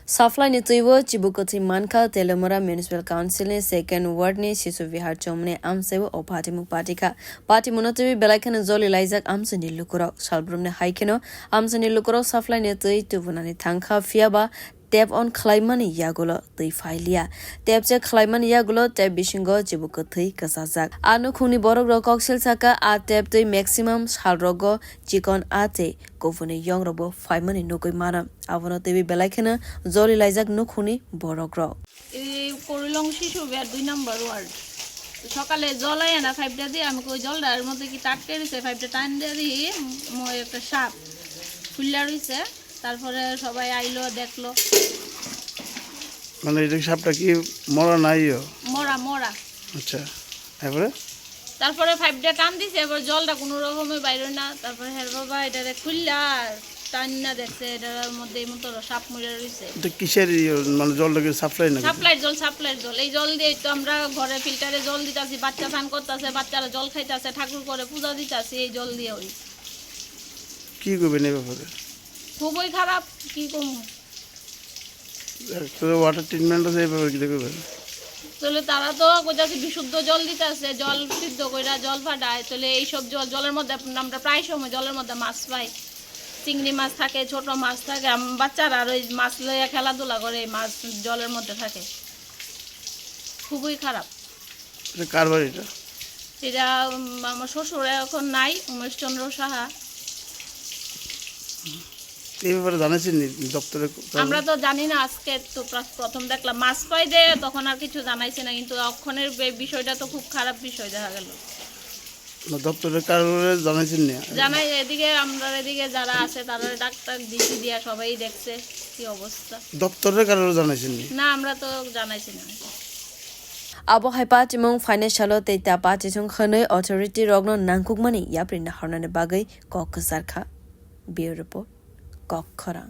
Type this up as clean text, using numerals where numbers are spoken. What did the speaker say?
Supply ni tuiwo chibok mankha Telomora Municipal Council ni second ward ni Sisu Vihar chomne amsewo o party mu party ka party monotibi belaikan zoli laizak amseni lukuro salbrum ne haikeno amseni lukuro supply ni tui tubunani thangkha fiaba tap on khlaimani yagulo tui failia tap je khlaimani yagulo tap bishingo chibok thei kasajak anu khuni borok rok koksil saka a tap tui maximum salrogo chikon ate kofune yong robo faimani nokoi mara abono tebi belaikhana zoli laizak nukhuni borok rok এই করিলং শিশু বিহার 2 নম্বর word সকালে জল আয় না পাইপটা দিয়ে আমি কই জলটার মধ্যে কি টাটকে দিছে পাইপটা টান দিয়ে দিই মই একটা সাপ ফুললা রইছে তারপরে সবাই আইলো দেখলো মানে এই সাপটা কি মরা নাইও মরা আচ্ছা তারপরে পাইপটা টান দিছে এবার জলটা কোনো রকমে বাইরে না তারপরে হের বাবা এটারে খুললা টান না দেখছে এটার মধ্যে মতো সাপ মরে রইছে এটা কিসের মানে জলটাকে সাপ্লাই না সাপ্লাইর জল এই জল দিয়ে তো আমরা ঘরে ফিল্টারে জল দিতাছি বাচ্চা স্নান করতেছে বাচ্চারা জল খাইতেছে ঠাকুর করে পূজা দিতাছি এই জল দিয়ে ওই কি করবেন এই ব্যাপারে খুবই খারাপ কি কম তো ওয়াটার ট্রিটমেন্ট আছে এই ব্যাপারে কি দেখবেন তাহলে তারা তো কইতাছে বিশুদ্ধ জল দিতাছে জল সিদ্ধ কইরা জল ফাটায় তাহলে এই সব জলের মধ্যে আমরা প্রায় সময় জলের মধ্যে মাছ পাই চিংড়ি মাছ থাকে ছোট মাছ থাকে বাচ্চারা আর ওই মাছ লইয়া খেলাধুলা করে মাছ জলের মধ্যে থাকে খুবই খারাপ এটা কার বাড়ি এটা এটা আমার শ্বশুর এখন নাই উমেশচন্দ্র সাহা এই ব্যাপারে জানাইছেন দপ্তরে আমরা তো জানি না আজকে তো প্রথম দেখলাম মাছ পাই দে তখন আর কিছু জানাইছে না কিন্তু অক্ষণের বিষয়টা তো খুব খারাপ বিষয় দেখা গেল দপ্তরের কারণে জানাইছেন না জানাই এদিকে আমরা এদিকে যারা আছে তারা ডাক্তার ডিসি দিয়া সবাই দেখছে কি অবস্থা দপ্তরের কারণে জানাইছেন না আমরা তো জানাইছি না abo haipa timong financial te ta pa chisung khanoi authority rogno nangkukmani yaprin na harnane bagai kok sarkha bureau report kok khara